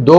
2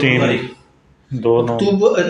3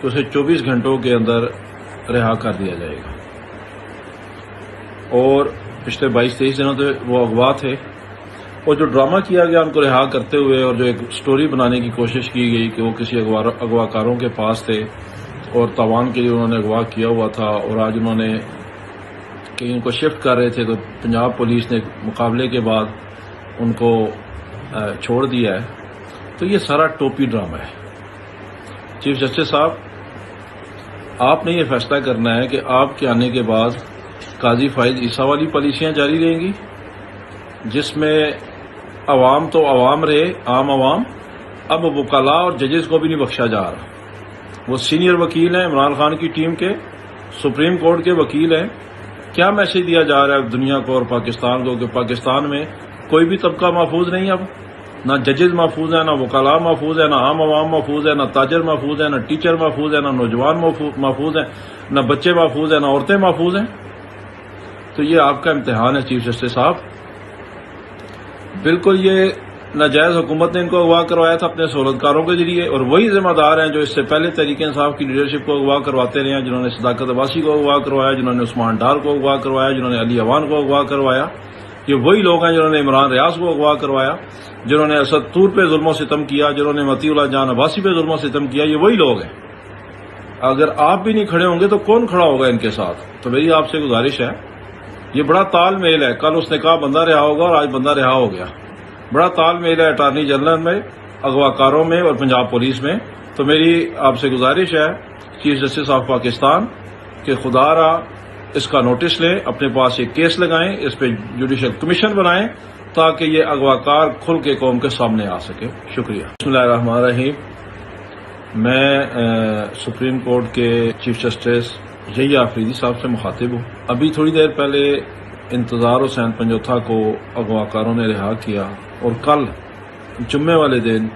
کہ اسے 24 گھنٹوں کے اندر رہا کر دیا جائے گا. اور پچھلے 22-23 دنوں سے وہ اغوا تھے، اور جو ڈرامہ کیا گیا ان کو رہا کرتے ہوئے، اور جو ایک سٹوری بنانے کی کوشش کی گئی کہ وہ کسی اغوا کاروں کے پاس تھے اور تاوان کے لیے انہوں نے اغوا کیا ہوا تھا، اور آج انہوں نے کہیں ان کو شفٹ کر رہے تھے تو پنجاب پولیس نے مقابلے کے بعد ان کو چھوڑ دیا ہے. تو یہ سارا ٹوپی ڈرامہ ہے. چیف جسٹس صاحب، آپ نے یہ فیصلہ کرنا ہے کہ آپ کے آنے کے بعد قاضی فائز عیسیٰ والی پالیسیاں جاری رہیں گی، جس میں عوام تو عوام رہے، عام عوام. اب وکلاء اور ججز کو بھی نہیں بخشا جا رہا. وہ سینئر وکیل ہیں عمران خان کی ٹیم کے، سپریم کورٹ کے وکیل ہیں. کیا میسج دیا جا رہا ہے دنیا کو اور پاکستان کو کہ پاکستان میں کوئی بھی طبقہ محفوظ نہیں؟ اب نہ ججز محفوظ ہیں، نہ وکلاء محفوظ ہیں، نہ عام عوام محفوظ ہے، نہ تاجر محفوظ ہیں، نہ ٹیچر محفوظ ہیں، نہ نوجوان محفوظ ہیں، نہ بچے محفوظ ہیں، نہ عورتیں محفوظ ہیں. تو یہ آپ کا امتحان ہے چیف جسٹس صاحب. بالکل یہ ناجائز حکومت نے ان کو اغوا کروایا تھا اپنے سہولتکاروں کے ذریعے، اور وہی ذمہ دار ہیں جو اس سے پہلے تحریک انصاف کی لیڈرشپ کو اغوا کرواتے رہے ہیں، جنہوں نے صداقت عباسی کو اغوا کروایا، جنہوں نے عثمان ڈار کو اغوا کروایا، جنہوں نے علی اوان کو اغوا کروایا. یہ وہی لوگ ہیں جنہوں نے عمران ریاض کو اغوا کروایا، جنہوں نے اسد طور پہ ظلم و ستم کیا، جنہوں نے مطیع اللہ جان عباسی پہ ظلم و ستم کیا. یہ وہی لوگ ہیں. اگر آپ بھی نہیں کھڑے ہوں گے تو کون کھڑا ہوگا ان کے ساتھ؟ تو میری آپ سے گزارش ہے، یہ بڑا تال میل ہے. کل اس نے کہا بندہ رہا ہوگا اور آج بندہ رہا ہو گیا. بڑا تال میل ہے اٹارنی جنرل میں، اغوا کاروں میں اور پنجاب پولیس میں. تو میری آپ سے گزارش ہے چیف جسٹس آف پاکستان کہ خدا را اس کا نوٹس لیں، اپنے پاس ایک کیس لگائیں، اس پہ جوڈیشل کمیشن بنائیں تاکہ یہ اغوا کار کھل کے قوم کے سامنے آ سکے. شکریہ. بسم اللہ الرحمن الرحیم. میں سپریم کورٹ کے چیف جسٹس یحییٰ آفریدی صاحب سے مخاطب ہوں. ابھی تھوڑی دیر پہلے انتظار حسین پنجوتھا کو اغوا کاروں نے رہا کیا، اور کل جمعے والے دن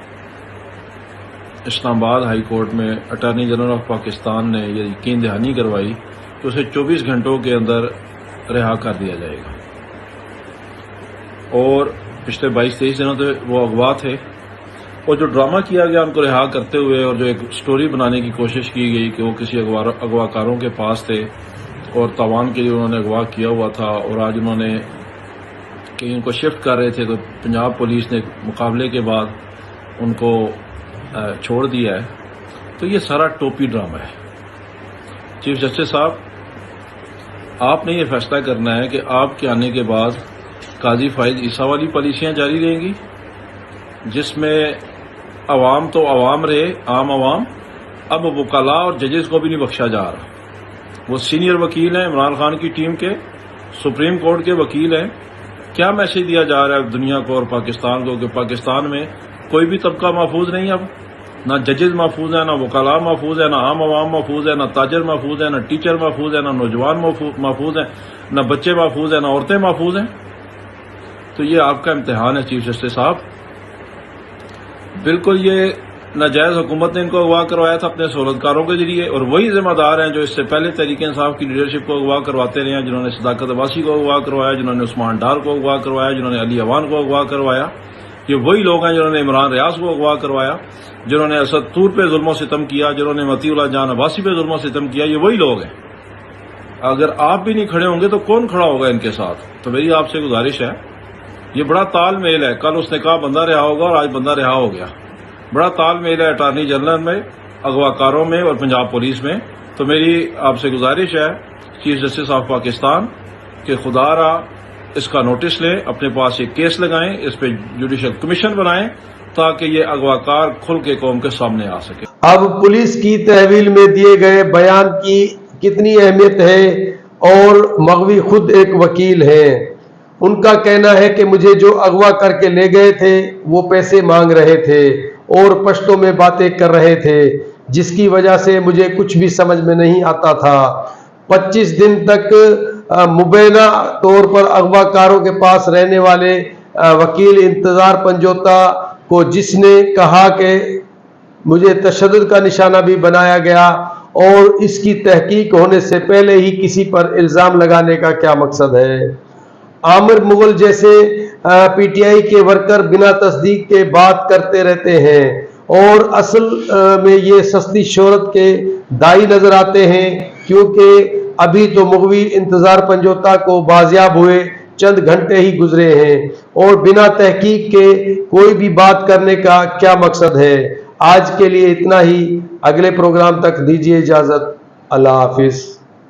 اسلام آباد ہائی کورٹ میں اٹارنی جنرل آف پاکستان نے یہ یقین دہانی کروائی کہ اسے 24 گھنٹوں کے اندر رہا کر دیا جائے گا. اور پچھلے 22-23 دنوں سے وہ اغوا تھے، اور جو ڈرامہ کیا گیا ان کو رہا کرتے ہوئے، اور جو ایک سٹوری بنانے کی کوشش کی گئی کہ وہ کسی اغوا کاروں کے پاس تھے اور تاوان کے لیے انہوں نے اغوا کیا ہوا تھا، اور آج انہوں نے کہیں ان کو شفٹ کر رہے تھے تو پنجاب پولیس نے مقابلے کے بعد ان کو چھوڑ دیا ہے. تو یہ سارا ٹوپی ڈرامہ ہے. چیف جسٹس صاحب، آپ نے یہ فیصلہ کرنا ہے کہ آپ کے آنے کے بعد قاضی فائز عیسیٰ والی پالیسیاں جاری رہیں گی، جس میں عوام تو عوام رہے، عام عوام. اب وکلاء اور ججز کو بھی نہیں بخشا جا رہا. وہ سینئر وکیل ہیں عمران خان کی ٹیم کے، سپریم کورٹ کے وکیل ہیں. کیا میسج دیا جا رہا ہے دنیا کو اور پاکستان کو کہ پاکستان میں کوئی بھی طبقہ محفوظ نہیں؟ اب نہ ججز محفوظ ہیں، نہ وکلاء محفوظ ہیں، نہ عام عوام محفوظ ہے، نہ تاجر محفوظ ہیں، نہ ٹیچر محفوظ ہیں، نہ نوجوان محفوظ ہیں، نہ بچے محفوظ ہیں، نہ عورتیں محفوظ ہیں. تو یہ آپ کا امتحان ہے چیف جسٹس صاحب. بالکل یہ ناجائز حکومت نے ان کو اغوا کروایا تھا اپنے سہولتکاروں کے ذریعے، اور وہی ذمہ دار ہیں جو اس سے پہلے تحریک انصاف کی لیڈرشپ کو اغوا کرواتے رہے ہیں، جنہوں نے صداقت عباسی کو اغوا کروایا، جنہوں نے عثمان ڈار کو اغوا کروایا، جنہوں نے علی اوان کو اغوا کروایا. یہ وہی لوگ ہیں جنہوں نے عمران ریاض کو اغوا کروایا، جنہوں نے اسد طور پہ ظلم و ستم کیا، جنہوں نے مطیع اللہ جان عباسی پہ ظلم و ستم کیا. یہ وہی لوگ ہیں. اگر آپ بھی نہیں کھڑے ہوں گے تو کون کھڑا ہوگا ان کے ساتھ؟ تو میری آپ سے گزارش ہے، یہ بڑا تال میل ہے. کل اس نے کہا بندہ رہا ہوگا اور آج بندہ رہا ہو گیا. بڑا تال میل ہے اٹارنی جنرل میں، اغوا کاروں میں اور پنجاب پولیس میں. تو میری آپ سے گزارش ہے چیف جسٹس آف پاکستان کہ خدا را اس کا نوٹس لیں، اپنے پاس ایک کیس لگائیں، اس پہ جوڈیشل کمیشن بنائیں تاکہ یہ اغوا کار کھل کے قوم کے سامنے آ سکے. اب پولیس کی تحویل میں دیے گئے بیان کی کتنی اہمیت ہے، اور مغوی خود ایک وکیل ہیں. ان کا کہنا ہے کہ مجھے جو اغوا کر کے لے گئے تھے وہ پیسے مانگ رہے تھے اور پشتوں میں باتیں کر رہے تھے، جس کی وجہ سے مجھے کچھ بھی سمجھ میں نہیں آتا تھا. 25 دن تک مبینہ طور پر اغوا کاروں کے پاس رہنے والے وکیل انتظار پنجوتا کو، جس نے کہا کہ مجھے تشدد کا نشانہ بھی بنایا گیا، اور اس کی تحقیق ہونے سے پہلے ہی کسی پر الزام لگانے کا کیا مقصد ہے؟ عامر مغل جیسے پی ٹی آئی کے ورکر بنا تصدیق کے بات کرتے رہتے ہیں. اور اصل میں یہ سستی شہرت کے دائی نظر آتے ہیں، کیونکہ ابھی تو مغوی انتظار پنجوتا کو بازیاب ہوئے چند گھنٹے ہی گزرے ہیں، اور بنا تحقیق کے کوئی بھی بات کرنے کا کیا مقصد ہے۔ آج کے لیے اتنا ہی، اگلے پروگرام تک دیجیے اجازت، اللہ حافظ۔